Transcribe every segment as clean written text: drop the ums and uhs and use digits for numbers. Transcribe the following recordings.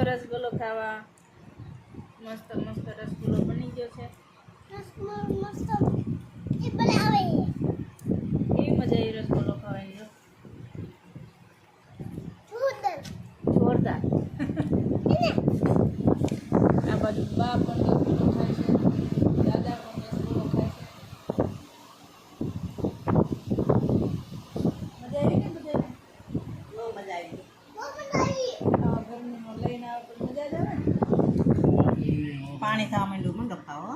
રસગુલ્લો ખાવા. મસ્ત મસ્ત રસગુલ્લો બની ગયો છે. કેવી મજા આવી રસગુલ્લો ખાવાની. જોરદાર. આ બાજુ બા પણ રસગુલ્લો ખાય છે, દાદા પણ રસગુલ્લો ખાય છે. મજા આવી ને બધાને? બહુ મજા આવી. આવા ગરમીમાં લઈને આવે તો મજા જ આવે ને. પાણી થવા માંડ્યું મંડો ખાઓ.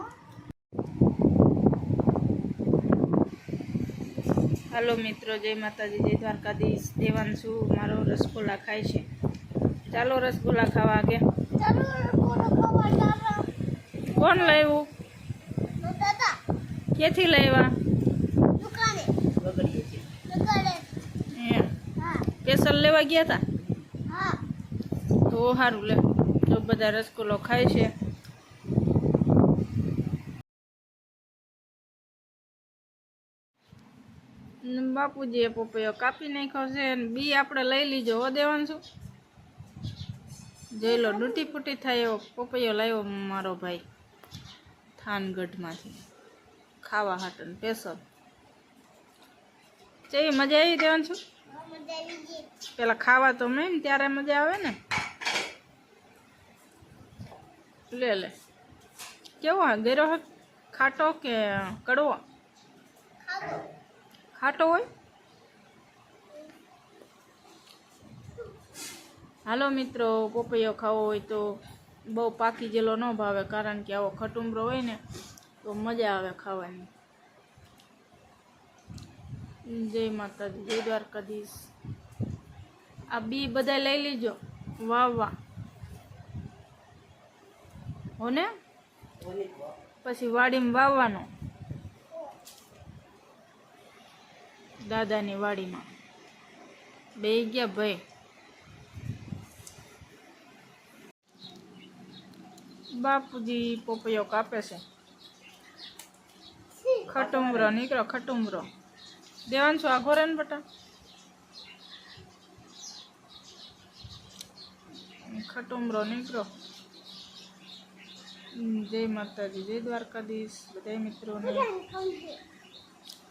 હાલો મિત્રો, જય માતાજી, જય દ્વારકાધીશ. દેવાંશુ મારો રસગુલ્લા ખાય છે. ચાલો રસગુલ્લા ખાવા આગે. કોણ લાવ્યું? ક્યાંથી લાવ્યા? સ્પેશલ લેવા ગયા હતા તો સારું લે. તો બધા રસગુલ્લો ખાય છે. બાપુજીએ પપૈયો કાપી નાખ્યો છે અને બી આપણે લઈ લીજો. હો દેવાંશુ, જોઈ લો ડૂટી ફૂટી થાય એવો પપૈયો લાવ્યો મારો ભાઈ થાનગઢમાંથી ખાવા હાટન સ્પેશલ. કેવી મજા આવી દેવાંશુ? પેલા ખાવા તો મેં ત્યારે મજા આવે ને. લે લે, કેવો ગેરો ખાટો કે કડવો? ખાટો હોય. હાલો મિત્રો, પપૈયો ખાવો હોય તો બહુ પાકી જેલો ન ભાવે, કારણ કે આવો ખટુંબરો હોય ને તો મજા આવે ખાવાની. જય માતાજી, જય દ્વારકાધીશ. આ બી બધા લઈ લીજો. વાહ વાહ. હો ને, પછી વાડીમાં વાવવાનો. દાદાની વાડીમાં બે ગયા ભાઈ. બાપુજી પપૈયો કાપે છે. ખટુંબરો નીકળો, ખટુંબરો. દેવાંશુ આ ઘોરે ને બટા. ખટુંબરો નીકળો. જય માતાજી, જય દ્વારકાધીશ બધા મિત્રોને.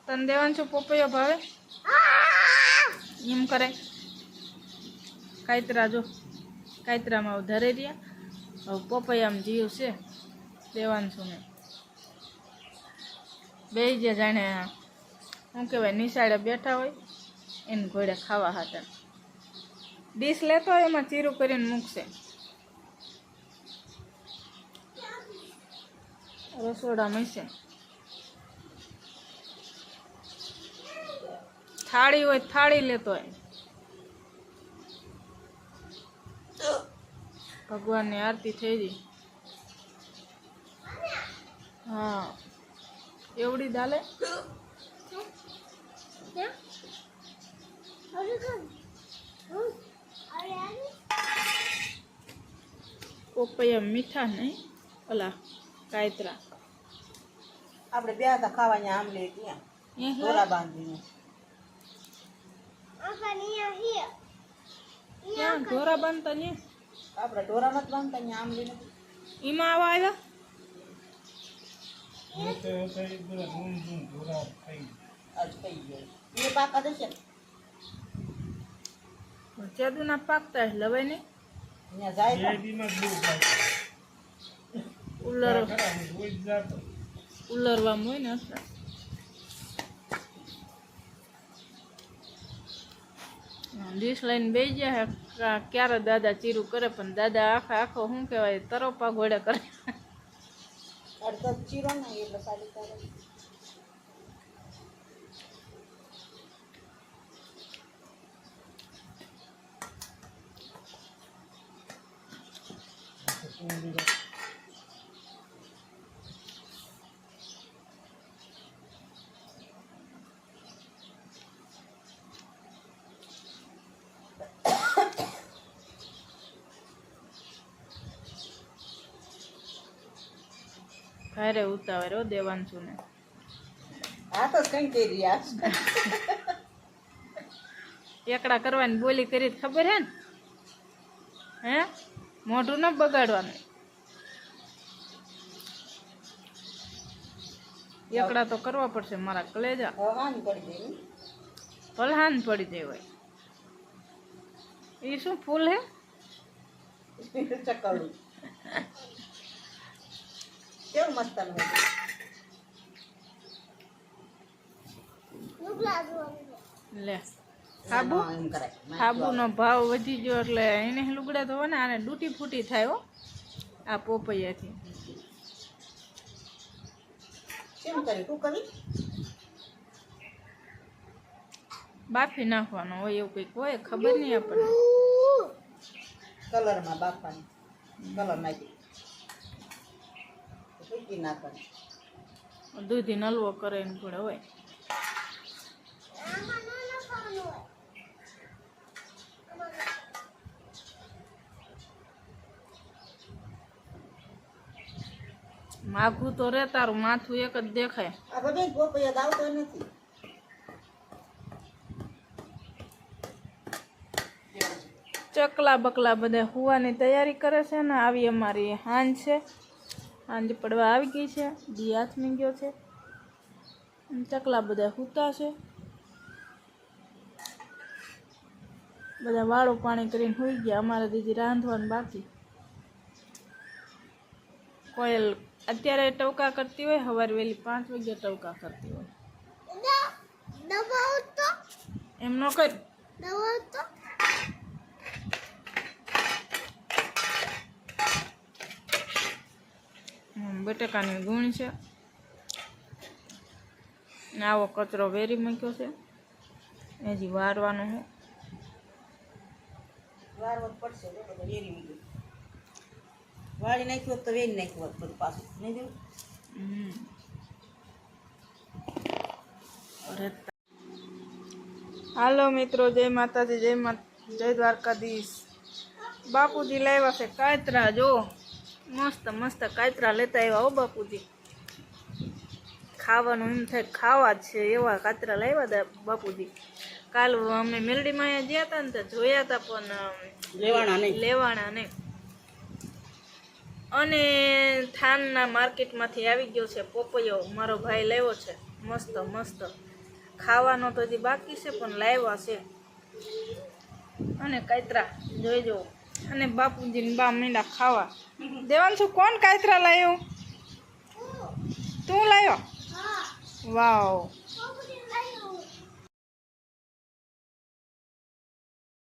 તને દેવાંશુ પપૈયો ભાવે? એમ કરે કાયતરા. જો કાયતરામાં ધરે રહ્યા. હવે પપૈયામાં જીવ છે દેવાંશુને. બે જે જાણે શું કહેવાય નિશાળે બેઠા હોય એને ઘોડે ખાવા હતા. ડીશ લેતો હોય એમાં ચીરું કરીને મૂકશે. રસોડામાં છે. થાળી હોય થાળી લેતો હોય. ભગવાનની આરતી થઈ ગઈ. હા, એવડી દાલે. પપૈયા મીઠા નહીં, ઓલા કાયતરા. આપણે બે હતા ખાવા આમલે ત્યાં ઢોરા બાંધીને. ક્યાં ઢોરા બાંધતા ને? આપણે ઢોરા નથી બાંધતા ત્યાં આમલે. એમાં આવા આવ્યા. એ પાકા થશે ચેદુ ના પાકતા લવાય નહીં. અહીંયા જાય ઉલરવામાં હોય ને એટલે. ડીશ લઈને બેસી જાય. ક્યારે દાદા ચીરું કરે, પણ દાદા આખો શું કહેવાય તરોપા ઘોડે કરે. અડધો ચીરો ને એટલે સારી કરે. ભારે ઉતાવળ હો દેવાંશુને. હા તો કઈ કરી રહ્યા એકડા કરવાની બોલી કરી ખબર હે ને? હે મોઢું ન બગાડવાનું. એકડા તો કરવા પડશે મારા કલેજા. હવે હાની પડી જાય ને. ભલહાન પડી જાય હોય. એ શું ફૂલ હે? ચકલું કેવું મસ્ત લે સાબુ એમ કરાય. સાબુનો ભાવ વધી ગયો એટલે એને લુગડા ધોવા ને આને ડૂટી ફૂટી થાય હો આ પોપૈયાથી. કેમ કરી તું કરી બાફી નાખવાનો હોય એવું કંઈક હોય ખબર નહીં આપણને. કલરમાં બાફવાની કલર નાખી ફૂકી નાખવાની. દૂધી નલવો કરે ને પડે હોય. માગું તો રે તારું માથું એક જ દેખાય. આ બધે પોપૈયા આવતો નથી. ચકલા બકલા બધા હુવાની તૈયારી કરે છે ને આવી અમારી હાંજ છે. હાંજ પડવા આવી ગઈ છે. દી હાથમી ગયો છે. ચકલા બધા સૂતા છે. બધા વાળું પાણી કરીને સુઈ ગયા. અમારે દીદી રાંધવાનું બાકી. કોયલ અત્યારે ટવકા કરતી હોય. સવારે વહેલી 5 વાગે ટવકા કરતી હોય. એમ ન કર. બટેકાની ગુણ છે ને આવો કચરો વેરી મૂક્યો છે. હજી વારવાનો છે. વારવો પડશે તો બધું વેરી મૂક્યું. વાળી નાખ્યું હોત તો વેરી નાખ્યું હોત બધું પાછું નહીં દેવું. હાલો મિત્રો, જય માતાજી, જય દ્વારકાધીશ. બાપુજી લાવ્યા છે કાતરા. જો મસ્ત મસ્ત કાતરા લેતા આવ્યા હો બાપુજી. ખાવાનું એમ થાય ખાવા જ છે એવા કાતરા લાવ્યા હતા બાપુજી. કાલ અમે મેલડીમાં અહીંયા ગયા હતા ને તો જોયા હતા પણ લેવાના નહીં. અને થાનના માર્કેટમાંથી આવી ગયો છે પોપૈયો. મારો ભાઈ લાવ્યો છે મસ્ત મસ્ત. ખાવાનો તો હજી બાકી છે પણ લાવ્યા છે. અને કાતરા જોઈજો. અને બાપુજીને બા મીંડા ખાવા. દેવાંશુ કોણ કાતરા લાવ્યો? તું લાવ્યો? વાવ.